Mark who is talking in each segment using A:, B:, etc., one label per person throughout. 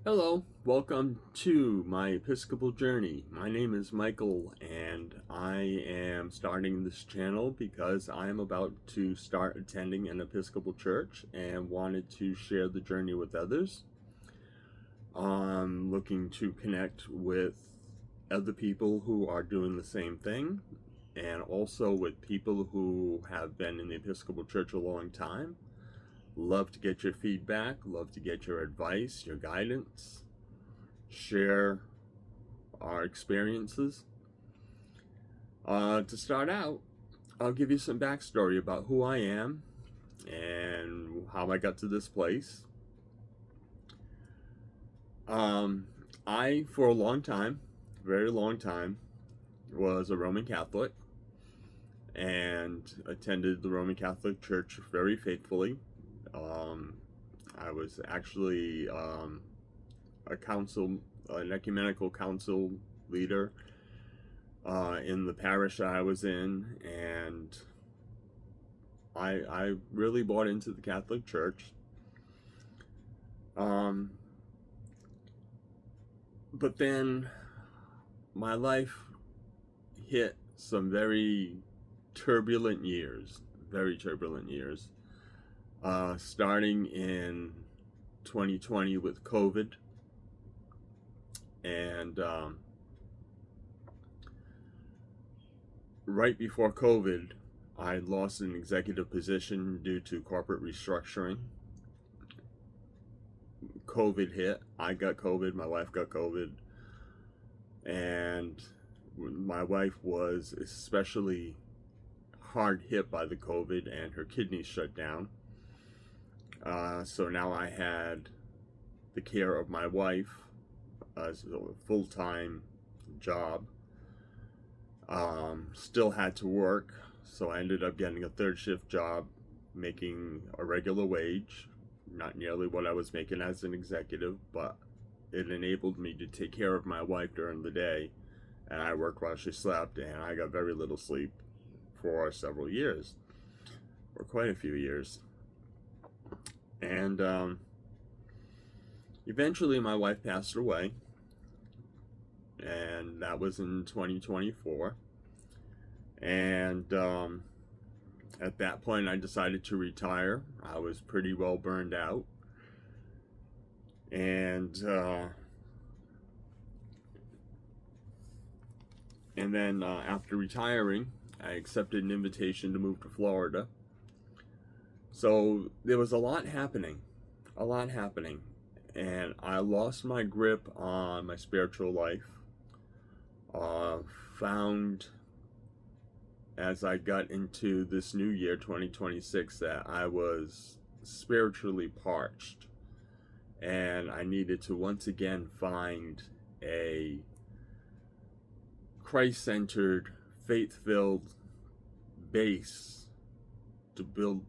A: Hello, welcome to my Episcopal journey. My name is Michael, and I am starting this channel because I am about to start attending an Episcopal church and wanted to share the journey with others. I'm looking to connect with other people who are doing the same thing, and also with people who have been in the Episcopal church a long time. Love to get your feedback, love to get your advice, your guidance, share our experiences. To start out, I'll give you some backstory about who I am and how I got to this place. I, for a long time, very long time, was a Roman Catholic and attended the Roman Catholic Church very faithfully. I was actually an ecumenical council leader in the parish I was in, and I really bought into the Catholic Church. But then my life hit some very turbulent years, starting in 2020 with COVID, and right before COVID, I lost an executive position due to corporate restructuring. COVID hit. I got COVID, my wife got COVID, and my wife was especially hard hit by the COVID, and her kidneys shut down. So now I had the care of my wife as a full-time job. Still had to work, so I ended up getting a third shift job, making a regular wage, not nearly what I was making as an executive, but it enabled me to take care of my wife during the day, and I worked while she slept, and I got very little sleep for several years, or quite a few years. And eventually my wife passed away, and that was in 2024. And at that point I decided to retire. I was pretty well burned out, and then after retiring, I accepted an invitation to move to Florida. So there was a lot happening, and I lost my grip on my spiritual life. Found as I got into this new year, 2026, that I was spiritually parched, and I needed to once again find a Christ-centered, faith-filled base to build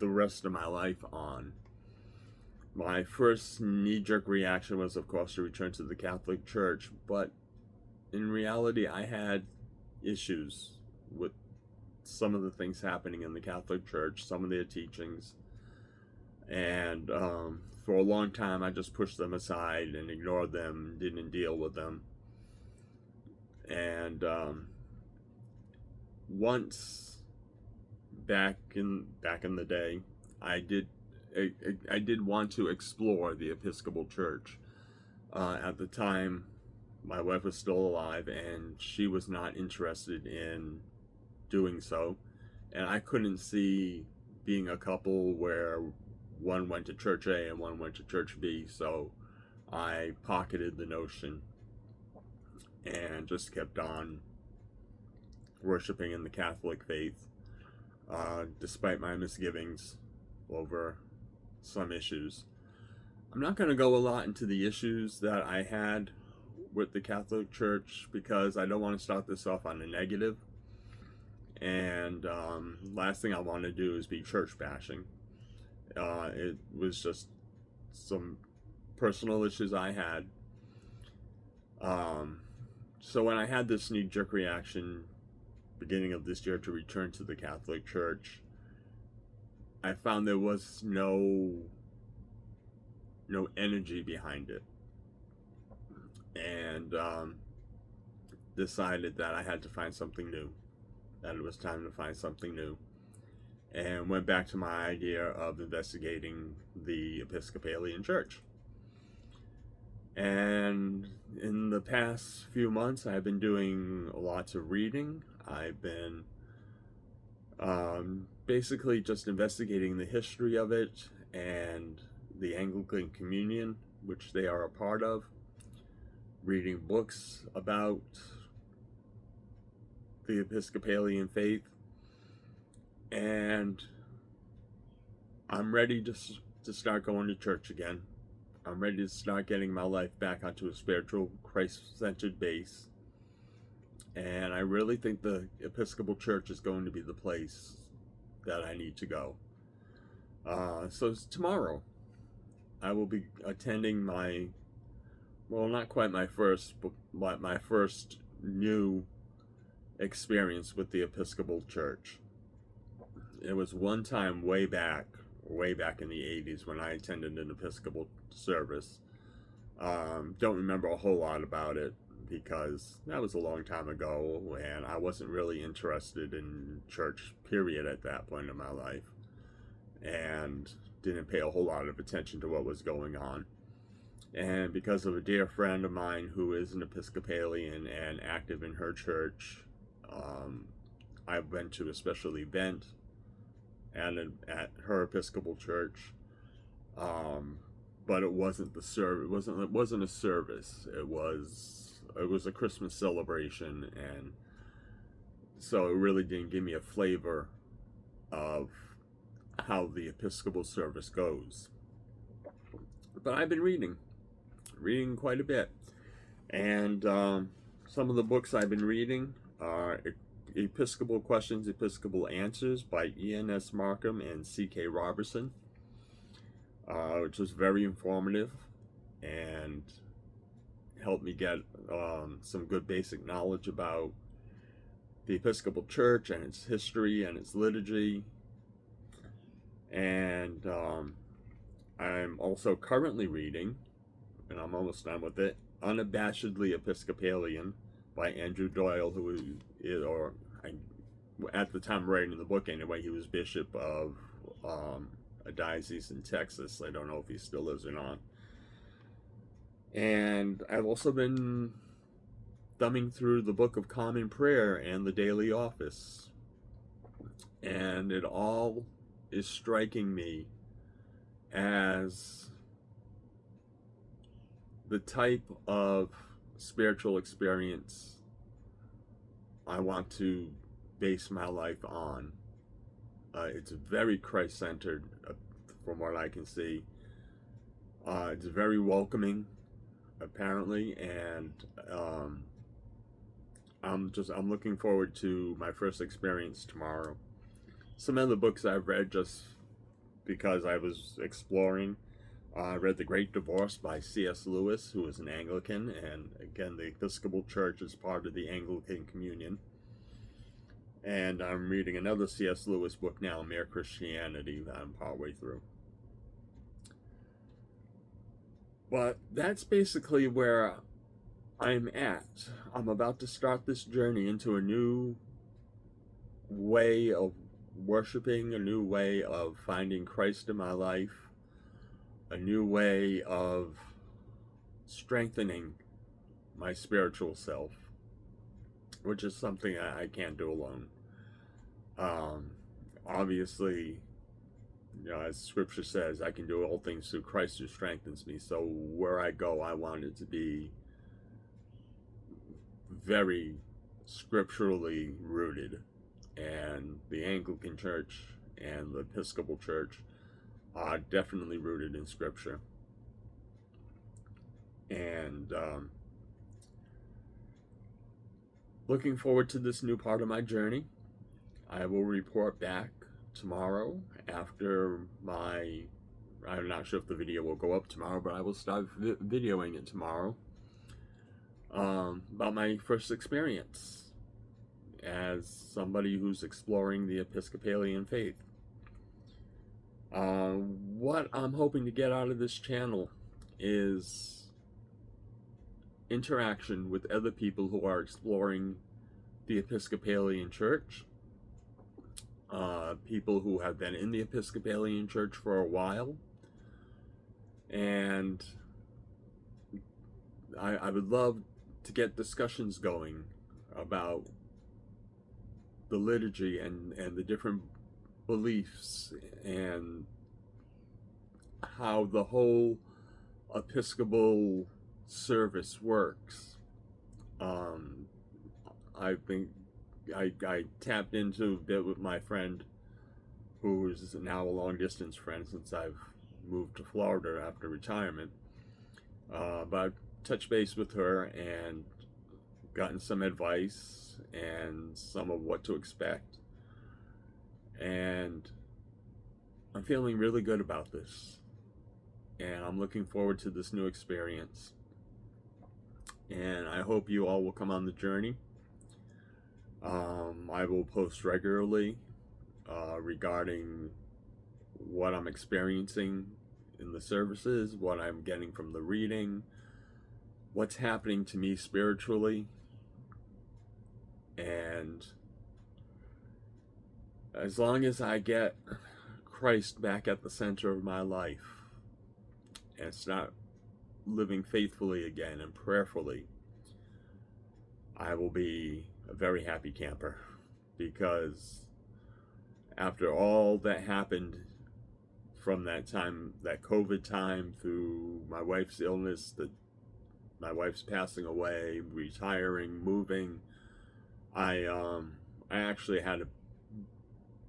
A: the rest of my life on. My first knee-jerk reaction was, of course, to return to the Catholic Church, but in reality, I had issues with some of the things happening in the Catholic Church, some of their teachings, and for a long time I just pushed them aside and ignored them, didn't deal with them. And once back in the day, I did want to explore the Episcopal Church. At the time, my wife was still alive, and she was not interested in doing so, and I couldn't see being a couple where one went to church A and one went to church B, so I pocketed the notion and just kept on worshiping in the Catholic faith, despite my misgivings over some issues. I'm not going to go a lot into the issues that I had with the Catholic Church because I don't want to start this off on a negative. And last thing I want to do is be church bashing. It was just some personal issues I had. So when I had this knee-jerk reaction beginning of this year to return to the Catholic Church, I found there was no no energy behind it, and decided that I had to find something new, that it was time to find something new, and went back to my idea of investigating the Episcopalian Church. And in the past few months, I've been doing lots of reading. I've been basically just investigating the history of it and the Anglican Communion, which they are a part of, reading books about the Episcopalian faith, and I'm ready to start going to church again. I'm ready to start getting my life back onto a spiritual, Christ-centered base. And I really think the Episcopal Church is going to be the place that I need to go. So tomorrow, I will be attending not quite my first, but my first new experience with the Episcopal Church. It was one time way back in the 80s when I attended an Episcopal service. Don't remember a whole lot about it because that was a long time ago and I wasn't really interested in church, period, at that point in my life, and didn't pay a whole lot of attention to what was going on. And because of a dear friend of mine who is an Episcopalian and active in her church, I went to a special event at her Episcopal church, but it wasn't the service. It wasn't a service. It was a Christmas celebration, and so it really didn't give me a flavor of how the Episcopal service goes. But I've been reading quite a bit, and some of the books I've been reading are Episcopal Questions, Episcopal Answers by Ian S. Markham and C.K. Robertson, which was very informative and helped me get some good basic knowledge about the Episcopal Church and its history and its liturgy. And I'm also currently reading, and I'm almost done with it, Unabashedly Episcopalian by Andrew Doyle, who is, at the time writing the book anyway, he was bishop of a diocese in Texas. I don't know if he still is or not. And I've also been thumbing through the Book of Common Prayer and the Daily Office, and it all is striking me as the type of spiritual experience I want to base my life on. It's very Christ-centered, from what I can see. It's very welcoming, apparently, and I'm looking forward to my first experience tomorrow. Some other books I've read just because I was exploring. I read The Great Divorce by C.S. Lewis, who is an Anglican, and again, the Episcopal Church is part of the Anglican Communion. And I'm reading another C.S. Lewis book now, Mere Christianity, that I'm partway through. But that's basically where I'm at. I'm about to start this journey into a new way of worshiping, a new way of finding Christ in my life, a new way of strengthening my spiritual self, which is something I can't do alone. Obviously, as Scripture says, I can do all things through Christ who strengthens me. So where I go, I want it to be very scripturally rooted. And the Anglican Church and the Episcopal Church are definitely rooted in Scripture. And looking forward to this new part of my journey. I will report back tomorrow after I'm not sure if the video will go up tomorrow, but I will start videoing it tomorrow, about my first experience as somebody who's exploring the Episcopalian faith. What I'm hoping to get out of this channel is interaction with other people who are exploring the Episcopalian Church, people who have been in the Episcopalian Church for a while, and I would love to get discussions going about the liturgy and the different beliefs and how the whole Episcopal service works. I tapped into a bit with my friend, who is now a long distance friend since I've moved to Florida after retirement. But I've touched base with her and gotten some advice and some of what to expect. And I'm feeling really good about this. And I'm looking forward to this new experience. And I hope you all will come on the journey. I will post regularly regarding what I'm experiencing in the services, what I'm getting from the reading, what's happening to me spiritually, and as long as I get Christ back at the center of my life and start living faithfully again and prayerfully, I will be a very happy camper, because after all that happened from that time, that COVID time, through my wife's illness, my wife's passing away, retiring, moving, I actually had a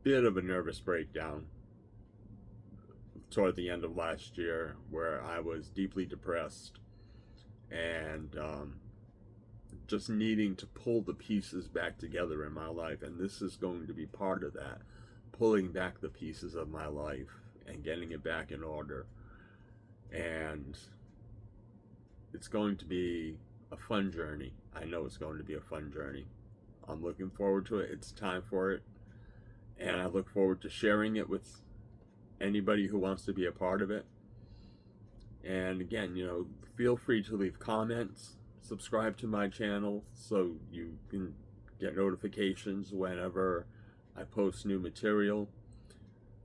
A: bit of a nervous breakdown toward the end of last year, where I was deeply depressed and just needing to pull the pieces back together in my life. And this is going to be part of that, pulling back the pieces of my life and getting it back in order. And it's going to be a fun journey. I know it's going to be a fun journey. I'm looking forward to it. It's time for it. And I look forward to sharing it with anybody who wants to be a part of it. And again, feel free to leave comments, subscribe to my channel so you can get notifications whenever I post new material.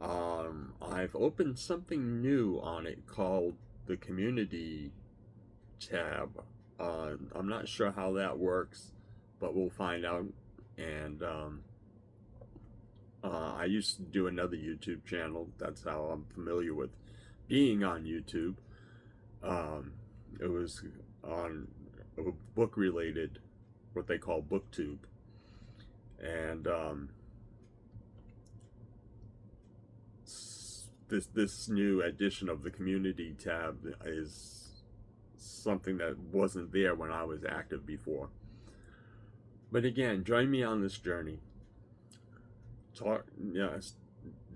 A: I've opened something new on it called the community tab. I'm not sure how that works, but we'll find out. And I used to do another YouTube channel. That's how I'm familiar with being on YouTube. It was on a book related, what they call BookTube. And this new edition of the community tab is something that wasn't there when I was active before. But again, join me on this journey. Talk,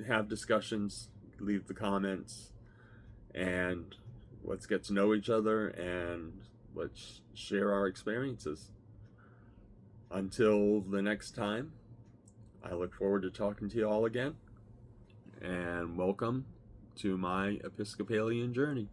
A: have discussions, leave the comments, and let's get to know each other, and let's share our experiences. Until the next time, I look forward to talking to you all again, and welcome to my Episcopalian journey.